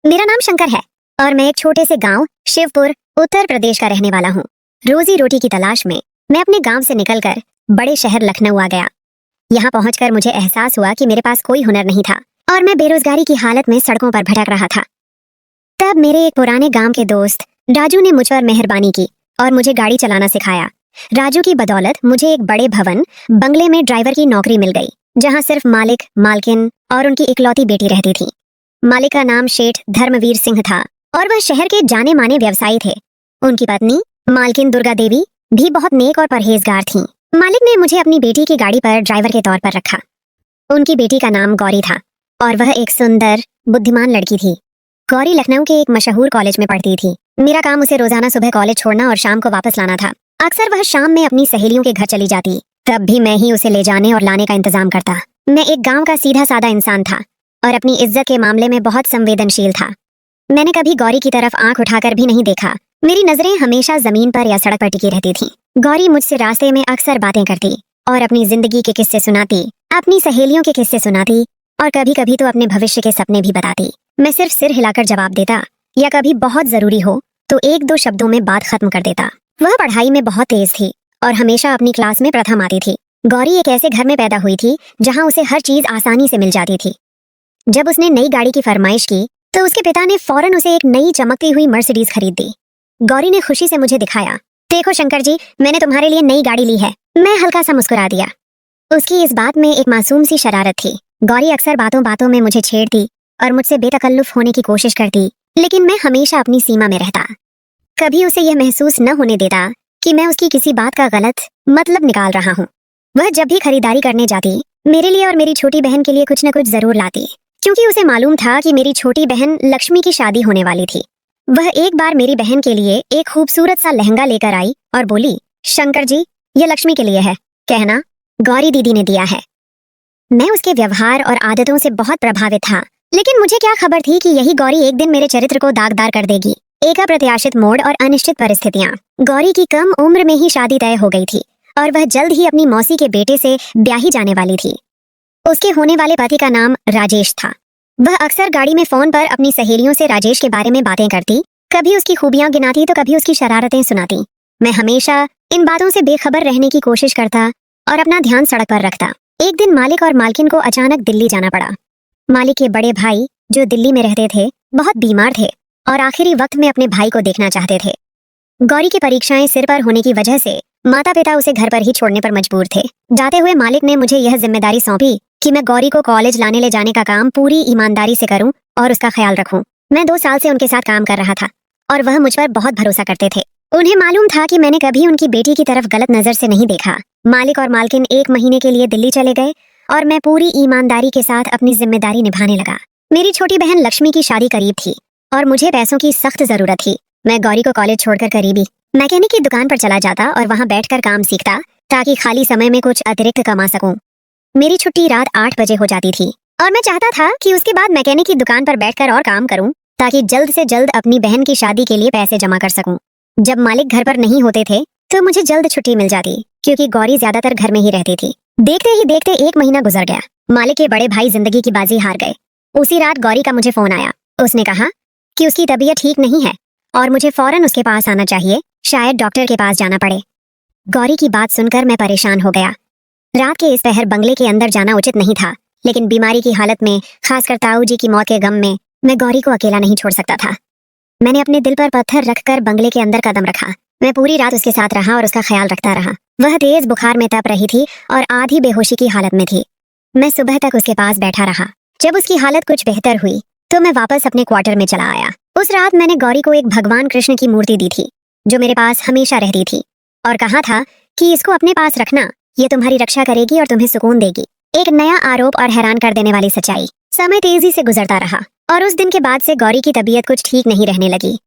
मेरा नाम शंकर है और मैं एक छोटे से गांव शिवपुर उत्तर प्रदेश का रहने वाला हूँ। रोजी रोटी की तलाश में मैं अपने गांव से निकलकर बड़े शहर लखनऊ आ गया। यहाँ पहुंचकर मुझे एहसास हुआ कि मेरे पास कोई हुनर नहीं था और मैं बेरोजगारी की हालत में सड़कों पर भटक रहा था। तब मेरे एक पुराने गांव के दोस्त राजू ने मुझ पर मेहरबानी की और मुझे गाड़ी चलाना सिखाया। राजू की बदौलत मुझे एक बड़े भवन बंगले में ड्राइवर की नौकरी मिल गई, जहाँ सिर्फ मालिक, मालकिन और उनकी इकलौती बेटी रहती थी। मालिक का नाम शेठ धर्मवीर सिंह था और वह शहर के जाने माने व्यवसायी थे। उनकी पत्नी मालकिन दुर्गा देवी भी बहुत नेक और परहेजगार थीं। मालिक ने मुझे अपनी बेटी की गाड़ी पर ड्राइवर के तौर पर रखा। उनकी बेटी का नाम गौरी था और वह एक सुंदर बुद्धिमान लड़की थी। गौरी लखनऊ के एक मशहूर कॉलेज में पढ़ती थी। मेरा काम उसे रोजाना सुबह कॉलेज छोड़ना और शाम को वापस लाना था। अक्सर वह शाम में अपनी सहेलियों के घर चली जाती, तब भी मैं ही उसे ले जाने और लाने का इंतजाम करता। मैं एक गांव का सीधा साधा इंसान था और अपनी इज्जत के मामले में बहुत संवेदनशील था। मैंने कभी गौरी की तरफ आंख उठाकर भी नहीं देखा। मेरी नजरें हमेशा जमीन पर या सड़क पर टिकी रहती थीं। गौरी मुझसे रास्ते में अक्सर बातें करती और अपनी जिंदगी के किस्से सुनाती, अपनी सहेलियों के किस्से सुनाती और कभी कभी तो अपने भविष्य के सपने भी बताती। मैं सिर्फ सिर हिलाकर जवाब देता या कभी बहुत जरूरी हो तो एक दो शब्दों में बात खत्म कर देता। वह पढ़ाई में बहुत तेज थी और हमेशा अपनी क्लास में प्रथम आती थी। गौरी एक ऐसे घर में पैदा हुई थी जहाँ उसे हर चीज आसानी से मिल जाती थी। जब उसने नई गाड़ी की फरमाइश की तो उसके पिता ने फौरन उसे एक नई चमकती हुई मर्सिडीज खरीद दी। गौरी ने खुशी से मुझे दिखाया, देखो शंकर जी, मैंने तुम्हारे लिए नई गाड़ी ली है। मैं हल्का सा मुस्कुरा दिया। उसकी इस बात में एक मासूम सी शरारत थी। गौरी अक्सर बातों बातों में मुझे छेड़ती और मुझसे बेतकल्लुफ होने की कोशिश करती, लेकिन मैं हमेशा अपनी सीमा में रहता। कभी उसे यह महसूस न होने देता कि मैं उसकी किसी बात का गलत मतलब निकाल रहा हूँ। वह जब भी खरीदारी करने जाती, मेरे लिए और मेरी छोटी बहन के लिए कुछ न कुछ जरूर लाती, क्योंकि उसे मालूम था कि मेरी छोटी बहन लक्ष्मी की शादी होने वाली थी। वह एक बार मेरी बहन के लिए एक खूबसूरत सा लहंगा लेकर आई और बोली, शंकर जी, ये लक्ष्मी के लिए है, कहना गौरी दीदी ने दिया है। मैं उसके व्यवहार और आदतों से बहुत प्रभावित था, लेकिन मुझे क्या खबर थी कि यही गौरी एक दिन मेरे चरित्र को दागदार कर देगी। एक अप्रत्याशित मोड़ और अनिश्चित परिस्थितियां। गौरी की कम उम्र में ही शादी तय हो गई थी और वह जल्द ही अपनी मौसी के बेटे से ब्याही जाने वाली थी। उसके होने वाले पति का नाम राजेश था। वह अक्सर गाड़ी में फोन पर अपनी सहेलियों से राजेश के बारे में बातें करती, कभी उसकी खूबियां गिनाती तो कभी उसकी शरारतें सुनाती। मैं हमेशा इन बातों से बेखबर रहने की कोशिश करता और अपना ध्यान सड़क पर रखता। एक दिन मालिक और मालकिन को अचानक दिल्ली जाना पड़ा। मालिक के बड़े भाई, जो दिल्ली में रहते थे, बहुत बीमार थे और आखिरी वक्त में अपने भाई को देखना चाहते थे। गौरी की परीक्षाएं सिर पर होने की वजह से माता पिता उसे घर पर ही छोड़ने पर मजबूर थे। जाते हुए मालिक ने मुझे यह जिम्मेदारी सौंपी कि मैं गौरी को कॉलेज लाने ले जाने का काम पूरी ईमानदारी से करूं और उसका ख्याल रखूं। मैं 2 साल से उनके साथ काम कर रहा था और वह मुझ पर बहुत भरोसा करते थे। उन्हें मालूम था कि मैंने कभी उनकी बेटी की तरफ गलत नजर से नहीं देखा। मालिक और मालकिन 1 महीने के लिए दिल्ली चले गए और मैं पूरी ईमानदारी के साथ अपनी जिम्मेदारी निभाने लगा। मेरी छोटी बहन लक्ष्मी की शादी करीब थी और मुझे पैसों की सख्त जरूरत थी। मैं गौरी को कॉलेज छोड़कर करीबी मैकेनिक की दुकान पर चला जाता और वहां बैठकर काम सीखता, ताकि खाली समय में कुछ अतिरिक्त कमा सकूं। मेरी छुट्टी रात 8 बजे हो जाती थी और मैं चाहता था कि उसके बाद मैकेनिक की दुकान पर बैठकर और काम करूं, ताकि जल्द से जल्द अपनी बहन की शादी के लिए पैसे जमा कर सकूं। जब मालिक घर पर नहीं होते थे तो मुझे जल्द छुट्टी मिल जाती, क्योंकि गौरी ज्यादातर घर में ही रहती थी। देखते ही देखते 1 महीना गुजर गया। मालिक के बड़े भाई जिंदगी की बाजी हार गए। उसी रात गौरी का मुझे फोन आया। उसने कहा कि उसकी तबीयत ठीक नहीं है और मुझे फौरन उसके पास आना चाहिए, शायद डॉक्टर के पास जाना पड़े। गौरी की बात सुनकर मैं परेशान हो गया। रात के इस पहर बंगले के अंदर जाना उचित नहीं था, लेकिन बीमारी की हालत में, खासकर ताऊ जी की मौत के गम में, मैं गौरी को अकेला नहीं छोड़ सकता था। मैंने अपने दिल पर पत्थर रखकर बंगले के अंदर कदम रखा। मैं पूरी रात उसके साथ रहा और उसका ख्याल रखता रहा। वह तेज बुखार में तप रही थी और आधी बेहोशी की हालत में थी। मैं सुबह तक उसके पास बैठा रहा। जब उसकी हालत कुछ बेहतर हुई तो मैं वापस अपने क्वार्टर में चला आया। उस रात मैंने गौरी को एक भगवान कृष्ण की मूर्ति दी थी, जो मेरे पास हमेशा रहती थी, और कहा था कि इसको अपने पास रखना, ये तुम्हारी रक्षा करेगी और तुम्हें सुकून देगी। एक नया आरोप और हैरान कर देने वाली सच्चाई। समय तेजी से गुजरता रहा और उस दिन के बाद से गौरी की तबीयत कुछ ठीक नहीं रहने लगी।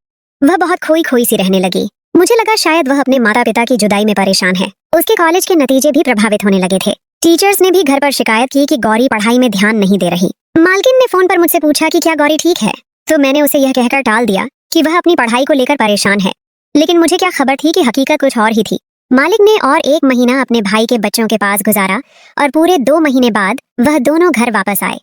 वह बहुत खोई खोई सी रहने लगी। मुझे लगा शायद वह अपने माता पिता की जुदाई में परेशान है। उसके कॉलेज के नतीजे भी प्रभावित होने लगे थे। टीचर्स ने भी घर पर शिकायत की कि गौरी पढ़ाई में ध्यान नहीं दे रही। मालकिन ने फोन पर मुझसे पूछा कि क्या गौरी ठीक है, तो मैंने उसे यह कहकर टाल दिया कि वह अपनी पढ़ाई को लेकर परेशान है, लेकिन मुझे क्या खबर थी कि हकीकत कुछ और ही थी। मालिक ने और 1 महीना अपने भाई के बच्चों के पास गुजारा और पूरे 2 महीने बाद वह दोनों घर वापस आए।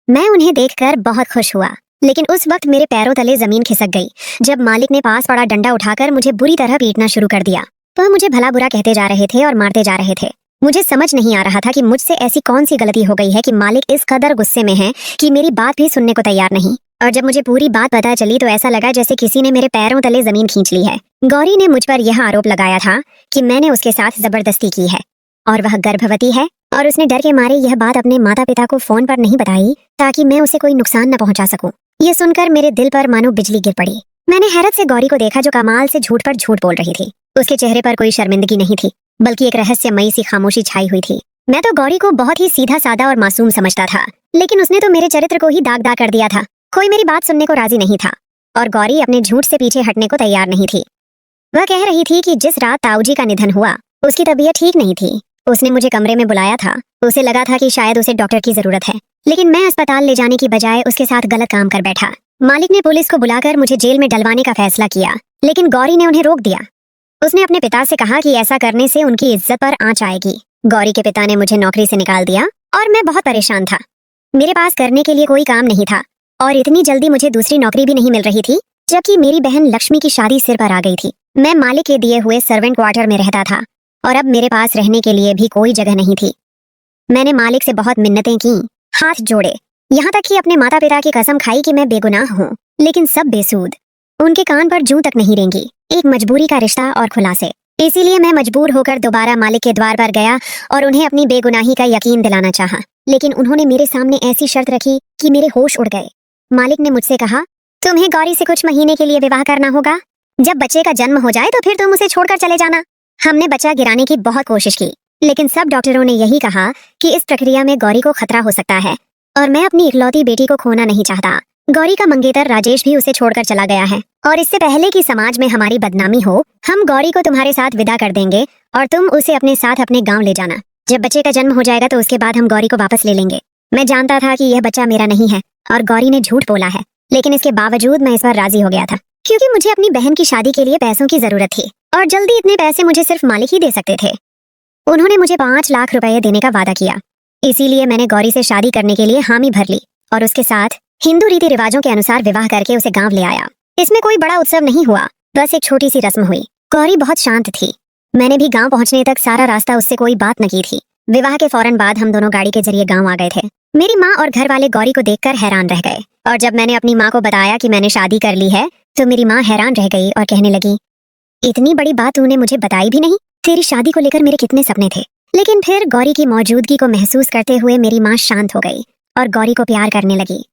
मैं उन्हें देखकर बहुत खुश हुआ। लेकिन उस वक्त मेरे पैरों तले जमीन खिसक गई जब मालिक ने पास पड़ा डंडा उठाकर मुझे बुरी तरह पीटना शुरू कर दिया। वह मुझे भला बुरा कहते जा रहे थे और मारते जा रहे थे। मुझे समझ नहीं आ रहा था कि मुझसे ऐसी कौन सी गलती हो गई है कि मालिक इस कदर गुस्से में है कि मेरी बात भी सुनने को तैयार नहीं। और जब मुझे पूरी बात पता चली तो ऐसा लगा जैसे किसी ने मेरे पैरों तले जमीन खींच ली है। गौरी ने मुझ पर यह आरोप लगाया था कि मैंने उसके साथ जबरदस्ती की है और वह गर्भवती है, और उसने डर के मारे यह बात अपने माता पिता को फोन पर नहीं बताई ताकि मैं उसे कोई नुकसान न पहुंचा सकूं। यह सुनकर मेरे दिल पर मानो बिजली गिर पड़ी। मैंने हैरत से गौरी को देखा जो कमाल से झूठ पर झूठ बोल रही थी। उसके चेहरे पर कोई शर्मिंदगी नहीं थी, बल्कि एक रहस्यमयी सी खामोशी छाई हुई थी। मैं तो गौरी को बहुत ही सीधा सादा और मासूम समझता था, लेकिन उसने तो मेरे चरित्र को ही दाग दाग कर दिया था। कोई मेरी बात सुनने को राजी नहीं था और गौरी अपने झूठ से पीछे हटने को तैयार नहीं थी। वह कह रही थी कि जिस रात ताऊजी का निधन हुआ उसकी तबीयत ठीक नहीं थी। उसने मुझे कमरे में बुलाया था। उसे लगा था कि शायद उसे डॉक्टर की जरूरत है, लेकिन मैं अस्पताल ले जाने की बजाय उसके साथ गलत काम कर बैठा। मालिक ने पुलिस को बुलाकर मुझे जेल में डलवाने का फैसला किया, लेकिन गौरी ने उन्हें रोक दिया। उसने अपने पिता से कहा कि ऐसा करने से उनकी इज्जत पर आंच आएगी। गौरी के पिता ने मुझे नौकरी से निकाल दिया और मैं बहुत परेशान था। मेरे पास करने के लिए कोई काम नहीं था और इतनी जल्दी मुझे दूसरी नौकरी भी नहीं मिल रही थी, जबकि मेरी बहन लक्ष्मी की शादी सिर पर आ गई थी। मैं मालिक के दिए हुए सर्वेंट क्वार्टर में रहता था और अब मेरे पास रहने के लिए भी कोई जगह नहीं थी। मैंने मालिक से बहुत मिन्नतें की, हाथ जोड़े, यहाँ तक कि अपने माता पिता की कसम खाई कि मैं बेगुनाह हूँ, लेकिन सब बेसूद। उनके कान पर जूं तक नहीं रेंगी। एक मजबूरी का रिश्ता और खुलासे। इसीलिए मैं मजबूर होकर दोबारा मालिक के द्वार पर गया और उन्हें अपनी बेगुनाही का यकीन दिलाना चाहा, लेकिन उन्होंने मेरे सामने ऐसी शर्त रखी कि मेरे होश उड़ गए। मालिक ने मुझसे कहा, तुम्हें गौरी से कुछ महीने के लिए विवाह करना होगा। जब बच्चे का जन्म हो जाए तो फिर तुम उसे छोड़कर चले जाना। हमने बच्चा गिराने की बहुत कोशिश की, लेकिन सब डॉक्टरों ने यही कहा कि इस प्रक्रिया में गौरी को खतरा हो सकता है और मैं अपनी इकलौती बेटी को खोना नहीं चाहता। गौरी का मंगेतर राजेश भी उसे छोड़कर चला गया है और इससे पहले कि समाज में हमारी बदनामी हो, हम गौरी को तुम्हारे साथ विदा कर देंगे और तुम उसे अपने साथ अपने गांव ले जाना। जब बच्चे का जन्म हो जाएगा तो उसके बाद हम गौरी को वापस ले लेंगे। मैं जानता था कि यह बच्चा मेरा नहीं है और गौरी ने झूठ बोला है, लेकिन इसके बावजूद मैं इस पर राजी हो गया था, क्योंकि मुझे अपनी बहन की शादी के लिए पैसों की जरूरत थी और जल्दी इतने पैसे मुझे सिर्फ मालिक ही दे सकते थे। उन्होंने मुझे 5 लाख रुपए देने का वादा किया, इसीलिए मैंने गौरी से शादी करने के लिए हामी भर ली और उसके साथ हिंदू रीति रिवाजों के अनुसार विवाह करके उसे गांव ले आया। इसमें कोई बड़ा उत्सव नहीं हुआ, बस एक छोटी सी रस्म हुई। गौरी बहुत शांत थी। मैंने भी गांव पहुंचने तक सारा रास्ता उससे कोई बात न की थी। विवाह के फौरन बाद हम दोनों गाड़ी के जरिए गांव आ गए थे। मेरी माँ और घर वाले गौरी को देखकर हैरान रह गए और जब मैंने अपनी माँ को बताया कि मैंने शादी कर ली है तो मेरी माँ हैरान रह गई और कहने लगी, इतनी बड़ी बात तूने मुझे बताई भी नहीं। तेरी शादी को लेकर मेरे कितने सपने थे। लेकिन फिर गौरी की मौजूदगी को महसूस करते हुए मेरी माँ शांत हो गई और गौरी को प्यार करने लगी।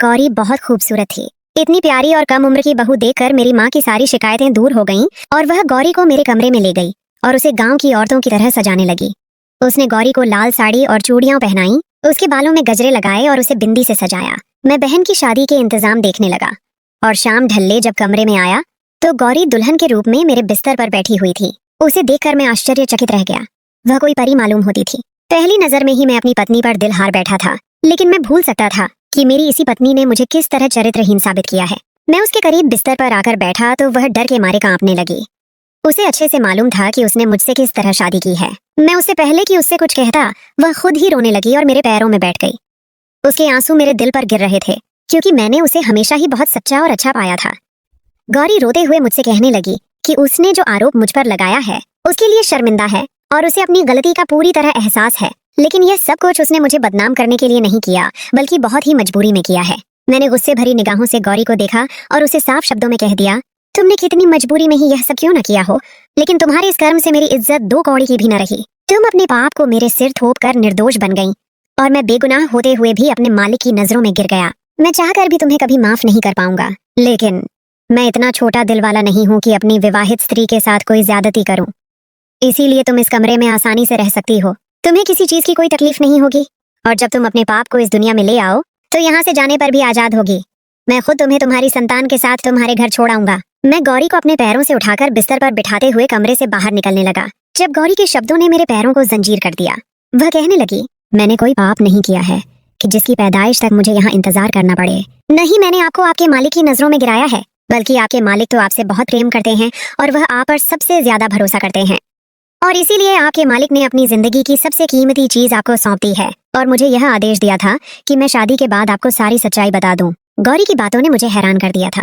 गौरी बहुत खूबसूरत थी। इतनी प्यारी और कम उम्र की बहू देखकर मेरी माँ की सारी शिकायतें दूर हो गईं और वह गौरी को मेरे कमरे में ले गई और उसे गांव की औरतों की तरह सजाने लगी। उसने गौरी को लाल साड़ी और चूड़ियां पहनाई, उसके बालों में गजरे लगाए और उसे बिंदी से सजाया। मैं बहन की शादी के इंतजाम देखने लगा और शाम ढलने जब कमरे में आया तो गौरी दुल्हन के रूप में मेरे बिस्तर पर बैठी हुई थी। उसे देखकर मैं आश्चर्यचकित रह गया। वह कोई परी मालूम होती थी। पहली नजर में ही मैं अपनी पत्नी पर दिल हार बैठा था, लेकिन मैं भूल सकता था कि मेरी इसी पत्नी ने मुझे किस तरह चरित्रहीन साबित किया है। मैं उसके करीब बिस्तर पर आकर बैठा तो वह डर के मारे कांपने लगी। उसे अच्छे से मालूम था कि उसने मुझसे किस तरह शादी की है। मैं उससे पहले कि उससे कुछ कहता वह खुद ही रोने लगी और मेरे पैरों में बैठ गई। उसके आंसू मेरे दिल पर गिर रहे थे, क्योंकि मैंने उसे हमेशा ही बहुत सच्चा और अच्छा पाया था। गौरी रोते हुए मुझसे कहने लगी कि उसने जो आरोप मुझ पर लगाया है उसके लिए शर्मिंदा है और उसे अपनी गलती का पूरी तरह एहसास है, लेकिन यह सब कुछ उसने मुझे बदनाम करने के लिए नहीं किया, बल्कि बहुत ही मजबूरी में किया है। मैंने गुस्से भरी निगाहों से गौरी को देखा और उसे साफ शब्दों में कह दिया, तुमने कितनी मजबूरी में ही यह सब क्यों न किया हो, लेकिन तुम्हारे इस कर्म से मेरी इज्जत 2 कौड़ी की भी न रही। तुम अपने पाप को मेरे सिर थोप कर निर्दोष बन गई और मैं बेगुनाह होते हुए भी अपने मालिक की नजरों में गिर गया। मैं चाहकर भी तुम्हें कभी माफ नहीं कर पाऊंगा, लेकिन मैं इतना छोटा दिल वाला नहीं हूँ कि अपनी विवाहित स्त्री के साथ कोई ज्यादती करूं। इसीलिए तुम इस कमरे में आसानी से रह सकती हो, तुम्हें किसी चीज की कोई तकलीफ नहीं होगी और जब तुम अपने पाप को इस दुनिया में ले आओ तो यहाँ से जाने पर भी आजाद होगी। मैं खुद तुम्हें तुम्हारी संतान के साथ तुम्हारे घर छोड़ाऊंगा। मैं गौरी को अपने पैरों से उठाकर बिस्तर पर बिठाते हुए कमरे से बाहर निकलने लगा जब गौरी के शब्दों ने मेरे पैरों को जंजीर कर दिया। वह कहने लगी, मैंने कोई पाप नहीं किया है कि जिसकी पैदाइश तक मुझे यहाँ इंतजार करना पड़े। नहीं, मैंने आपको आपके मालिक की नजरों में गिराया है, बल्कि आपके मालिक तो आपसे बहुत प्रेम करते हैं और वह आप पर सबसे ज्यादा भरोसा करते हैं और इसीलिए आपके मालिक ने अपनी जिंदगी की सबसे कीमती चीज आपको सौंप दी है और मुझे यह आदेश दिया था कि मैं शादी के बाद आपको सारी सच्चाई बता दूं। गौरी की बातों ने मुझे हैरान कर दिया था।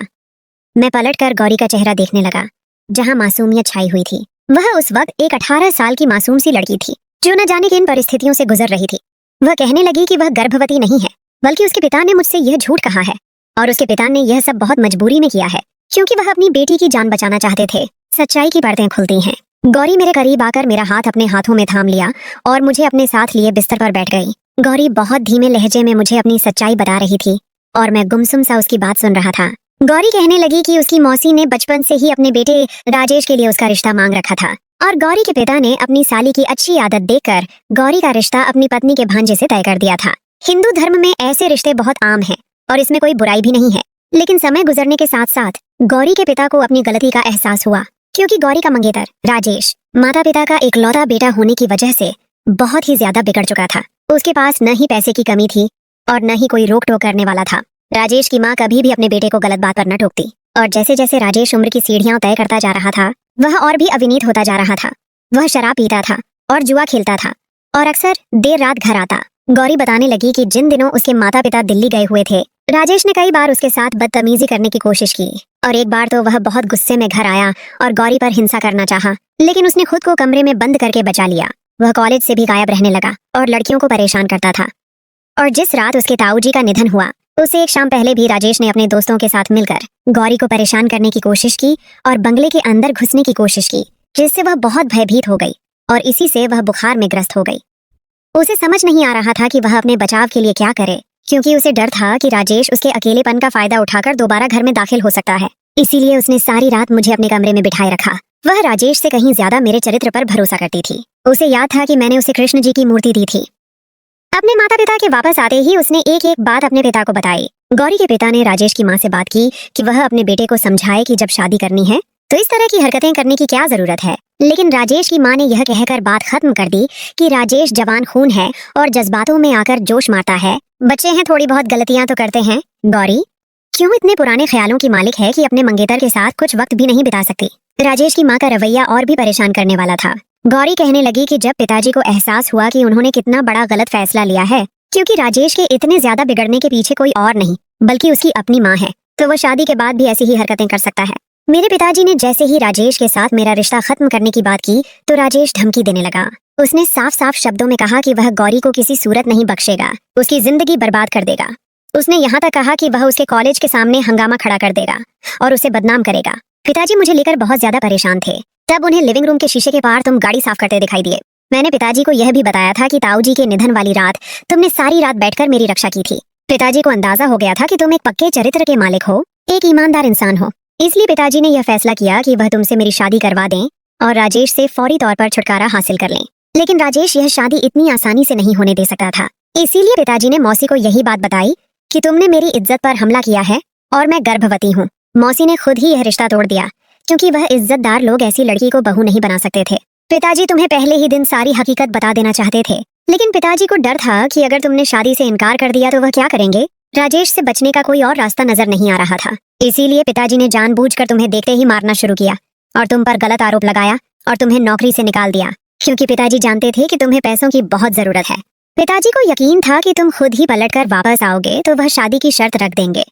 मैं पलटकर गौरी का चेहरा देखने लगा, जहां मासूमियत छाई हुई थी। वह उस वक्त एक 18 साल की मासूम सी लड़की थी, जो न जाने किन परिस्थितियों से गुजर रही थी। वह कहने लगी कि वह गर्भवती नहीं है, बल्कि उसके पिता ने मुझसे यह झूठ कहा है, और उसके पिता ने यह सब बहुत मजबूरी में किया है, क्योंकि वह अपनी बेटी की जान बचाना चाहते थे। सच्चाई की परतें खुलती हैं। गौरी मेरे करीब आकर मेरा हाथ अपने हाथों में थाम लिया और मुझे अपने साथ लिए बिस्तर पर बैठ गई। गौरी बहुत धीमे लहजे में मुझे अपनी सच्चाई बता रही थी और मैं गुमसुम सा उसकी बात सुन रहा था। गौरी कहने लगी कि उसकी मौसी ने बचपन से ही अपने बेटे राजेश के लिए उसका रिश्ता मांग रखा था, और गौरी के पिता ने अपनी साली की अच्छी आदत देखकर गौरी का रिश्ता अपनी पत्नी के भांजे से तय कर दिया था। हिंदू धर्म में ऐसे रिश्ते बहुत आम हैं और इसमें कोई बुराई भी नहीं है। लेकिन समय गुजरने के साथ साथ गौरी के पिता को अपनी गलती का एहसास हुआ, क्योंकि गौरी का मंगेतर राजेश माता पिता का इकलौता बेटा होने की वजह से बहुत ही ज्यादा बिगड़ चुका था। उसके पास न ही पैसे की कमी थी और न ही कोई रोक टोक करने वाला था। राजेश की माँ कभी भी अपने बेटे को गलत बात पर न टोकती, और जैसे जैसे राजेश उम्र की सीढ़ियां तय करता जा रहा था, वह और भी अविनीत होता जा रहा था। वह शराब पीता था और जुआ खेलता था और अक्सर देर रात घर आता। गौरी बताने लगी कि जिन दिनों उसके माता पिता दिल्ली गए हुए थे, राजेश ने कई बार उसके साथ बदतमीजी करने की कोशिश की, और एक बार तो वह बहुत गुस्से में घर आया और गौरी पर हिंसा करना चाहा, लेकिन उसने खुद को कमरे में बंद करके बचा लिया। वह कॉलेज से भी गायब रहने लगा और लड़कियों को परेशान करता था। और जिस रात उसके ताऊ जी का निधन हुआ, उसे एक शाम पहले भी राजेश ने अपने दोस्तों के साथ मिलकर गौरी को परेशान करने की कोशिश की और बंगले के अंदर घुसने की कोशिश की, जिससे वह बहुत भयभीत हो गई और इसी से वह बुखार में ग्रस्त हो गई। उसे समझ नहीं आ रहा था कि वह अपने बचाव के लिए क्या करे, क्योंकि उसे डर था कि राजेश उसके अकेलेपन का फायदा उठाकर दोबारा घर में दाखिल हो सकता है। इसीलिए उसने सारी रात मुझे अपने कमरे में बिठाए रखा। वह राजेश से कहीं ज्यादा मेरे चरित्र पर भरोसा करती थी। उसे याद था कि मैंने उसे कृष्ण जी की मूर्ति दी थी। अपने माता पिता के वापस आते ही उसने एक एक बात अपने पिता को बताई। गौरी के पिता ने राजेश की माँ से बात की कि वह अपने बेटे को समझाए कि जब शादी करनी है तो इस तरह की हरकतें करने की क्या जरूरत है। लेकिन राजेश की माँ ने यह कहकर बात खत्म कर दी कि राजेश जवान खून है और जज्बातों में आकर जोश मारता है। बच्चे हैं, थोड़ी बहुत गलतियां तो करते हैं। गौरी क्यों इतने पुराने ख्यालों की मालिक है कि अपने मंगेतर के साथ कुछ वक्त भी नहीं बिता सकती। राजेश की माँ का रवैया और भी परेशान करने वाला था। गौरी कहने लगी कि जब पिताजी को एहसास हुआ कि उन्होंने कितना बड़ा गलत फैसला लिया है, क्योंकि राजेश के इतने ज्यादा बिगड़ने के पीछे कोई और नहीं बल्कि उसकी अपनी माँ है, तो वो शादी के बाद भी ऐसी ही हरकतें कर सकता है। मेरे पिताजी ने जैसे ही राजेश के साथ मेरा रिश्ता खत्म करने की बात की तो राजेश धमकी देने लगा। उसने साफ साफ शब्दों में कहा कि वह गौरी को किसी सूरत नहीं बख्शेगा, उसकी जिंदगी बर्बाद कर देगा। उसने यहाँ तक कहा कि वह उसके कॉलेज के सामने हंगामा खड़ा कर देगा और उसे बदनाम करेगा। पिताजी मुझे लेकर बहुत ज्यादा परेशान थे। तब उन्हें लिविंग रूम के शीशे के पार तुम गाड़ी साफ करते दिखाई दिए। मैंने पिताजी को यह भी बताया था कि ताऊ जी के निधन वाली रात तुमने सारी रात बैठकर मेरी रक्षा की थी। पिताजी को अंदाजा हो गया था कि तुम एक पक्के चरित्र के मालिक हो, एक ईमानदार इंसान हो। इसलिए पिताजी ने यह फैसला किया कि वह तुमसे मेरी शादी करवा दें और राजेश से फौरी तौर पर छुटकारा हासिल कर लें। लेकिन राजेश यह शादी इतनी आसानी से नहीं होने दे सकता था। इसीलिए पिताजी ने मौसी को यही बात बताई कि तुमने मेरी इज्जत पर हमला किया है और मैं गर्भवती हूँ। मौसी ने खुद ही यह रिश्ता तोड़ दिया, क्योंकि वह इज्जतदार लोग ऐसी लड़की को बहू नहीं बना सकते थे। पिताजी तुम्हें पहले ही दिन सारी हकीकत बता देना चाहते थे, लेकिन पिताजी को डर था कि अगर तुमने शादी से इनकार कर दिया तो वह क्या करेंगे। राजेश से बचने का कोई और रास्ता नजर नहीं आ रहा था। इसीलिए पिताजी ने जानबूझकर तुम्हें देखते ही मारना शुरू किया और तुम पर गलत आरोप लगाया और तुम्हें नौकरी से निकाल दिया, क्योंकि पिताजी जानते थे कि तुम्हें पैसों की बहुत जरूरत है। पिताजी को यकीन था कि तुम खुद ही पलटकर वापस आओगे तो वह शादी की शर्त रख देंगे।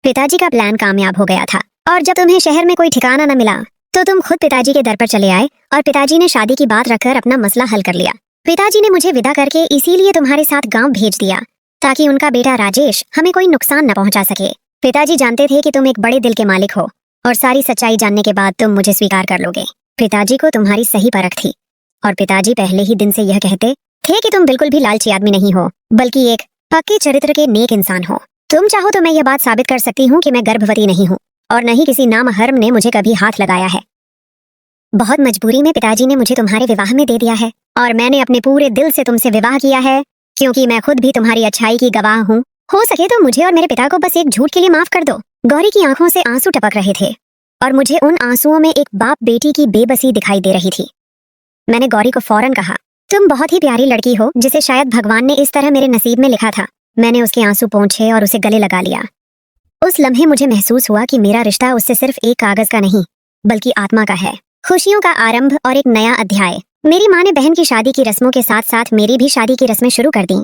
पिताजी का प्लान कामयाब हो गया था और जब तुम्हें शहर में कोई ठिकाना न मिला तो तुम खुद पिताजी के दर पर चले आए और पिताजी ने शादी की बात रखकर अपना मसला हल कर लिया। पिताजी ने मुझे विदा करके इसीलिए तुम्हारे साथ गांव भेज दिया ताकि उनका बेटा राजेश हमें कोई नुकसान न पहुंचा सके। पिताजी जानते थे कि तुम एक बड़े दिल के मालिक हो और सारी सच्चाई जानने के बाद तुम मुझे स्वीकार कर लोगे। पिताजी को तुम्हारी सही परख थी और पिताजी पहले ही दिन से यह कहते थे कि तुम बिल्कुल भी लालची आदमी नहीं हो, बल्कि एक पक्के चरित्र के नेक इंसान हो। तुम चाहो तो मैं यह बात साबित कर सकती हूँ कि मैं गर्भवती नहीं हूँ और न ही किसी नामहर्म ने मुझे कभी हाथ लगाया है। बहुत मजबूरी में पिताजी ने मुझे तुम्हारे विवाह में दे दिया है और मैंने अपने पूरे दिल से तुमसे विवाह किया है, क्योंकि मैं खुद भी तुम्हारी अच्छाई की गवाह हूँ। हो सके तो मुझे और मेरे पिता को बस एक झूठ के लिए माफ कर दो। गौरी की आंखों से आंसू टपक रहे थे और मुझे उन आंसुओं में एक बाप बेटी की बेबसी दिखाई दे रही थी। मैंने गौरी को फौरन कहा, तुम बहुत ही प्यारी लड़की हो जिसे शायद भगवान ने इस तरह मेरे नसीब में लिखा था। मैंने उसके आंसू पोंछे और उसे गले लगा लिया। उस लम्हे मुझे महसूस हुआ कि मेरा रिश्ता उससे सिर्फ एक कागज का नहीं बल्कि आत्मा का है, खुशियों का आरंभ और एक नया अध्याय। मेरी माँ ने बहन की शादी की रस्मों के साथ साथ मेरी भी शादी की रस्में शुरू कर दी।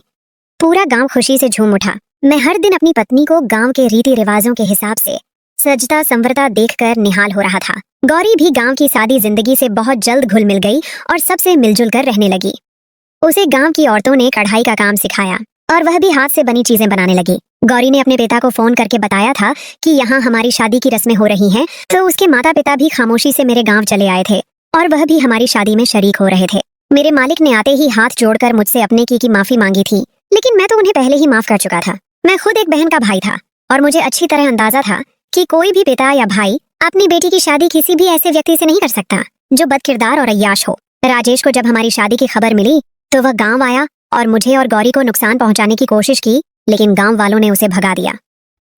पूरा गांव खुशी से झूम उठा। मैं हर दिन अपनी पत्नी को गांव के रीति रिवाजों के हिसाब से सजता संवरता देखकर निहाल हो रहा था। गौरी भी गांव की सादी जिंदगी से बहुत जल्द घुल मिल गई और सबसे मिलजुल कर रहने लगी। उसे गांव की औरतों ने कढ़ाई का काम सिखाया और वह भी हाथ से बनी चीजें बनाने लगी। गौरी ने अपने पिता को फोन करके बताया था कि यहाँ हमारी शादी की रस्में हो रही हैं, तो उसके माता पिता भी खामोशी से मेरे गांव चले आए थे और वह भी हमारी शादी में शरीक हो रहे थे। मेरे मालिक ने आते ही हाथ जोड़कर मुझसे अपने की माफी मांगी थी, लेकिन मैं तो उन्हें पहले ही माफ कर चुका था। मैं खुद एक बहन का भाई था और मुझे अच्छी तरह अंदाजा था कि कोई भी पिता या भाई अपनी बेटी की शादी किसी भी ऐसे व्यक्ति से नहीं कर सकता जो बदकिरदार और अय्याश हो। राजेश को जब हमारी शादी की खबर मिली तो वह गांव आया और मुझे और गौरी को नुकसान पहुंचाने की कोशिश की, लेकिन गांव वालों ने उसे भगा दिया।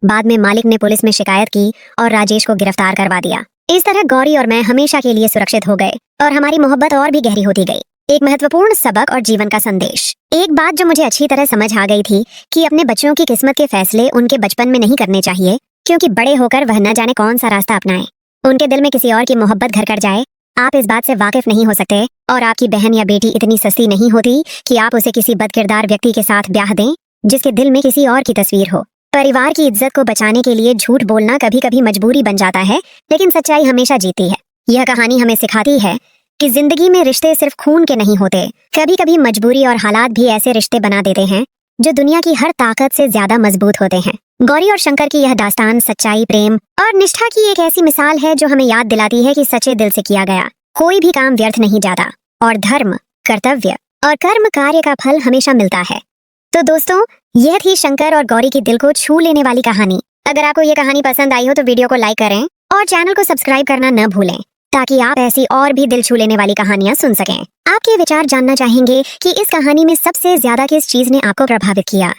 बाद में मालिक ने पुलिस में शिकायत की और राजेश को गिरफ्तार करवा दिया। इस तरह गौरी और मैं हमेशा के लिए सुरक्षित हो गए और हमारी मोहब्बत और भी गहरी होती गई। एक महत्वपूर्ण सबक और जीवन का संदेश। एक बात जो मुझे अच्छी तरह समझ आ गई थी कि अपने बच्चों की किस्मत के फैसले उनके बचपन में नहीं करने चाहिए, क्योंकि बड़े होकर वह न जाने कौन सा रास्ता अपनाएं। उनके दिल में किसी और की मोहब्बत घर कर जाए। आप इस बात से वाकिफ नहीं हो सकते और आपकी बहन या बेटी इतनी सस्ती नहीं होती कि आप उसे किसी बदकिरदार व्यक्ति के साथ ब्याह दें जिसके दिल में किसी और की तस्वीर हो। परिवार की इज्जत को बचाने के लिए झूठ बोलना कभी कभी मजबूरी बन जाता है, लेकिन सच्चाई हमेशा जीती है। यह कहानी हमें सिखाती है कि जिंदगी में रिश्ते सिर्फ खून के नहीं होते। कभी कभी मजबूरी और हालात भी ऐसे रिश्ते बना देते हैं जो दुनिया की हर ताकत से ज्यादा मजबूत होते हैं। गौरी और शंकर की यह दास्तान सच्चाई, प्रेम और निष्ठा की एक ऐसी मिसाल है जो हमें याद दिलाती है कि सच्चे दिल से किया गया कोई भी काम व्यर्थ नहीं जाता और धर्म, कर्तव्य और कर्म कार्य का फल हमेशा मिलता है। तो दोस्तों, यह थी शंकर और गौरी की दिल को छू लेने वाली कहानी। अगर आपको यह कहानी पसंद आई हो तो वीडियो को लाइक करें और चैनल को सब्सक्राइब करना न भूलें, ताकि आप ऐसी और भी दिल छू लेने वाली कहानियां सुन सकें। आपके विचार जानना चाहेंगे कि इस कहानी में सबसे ज्यादा किस चीज ने आपको प्रभावित किया।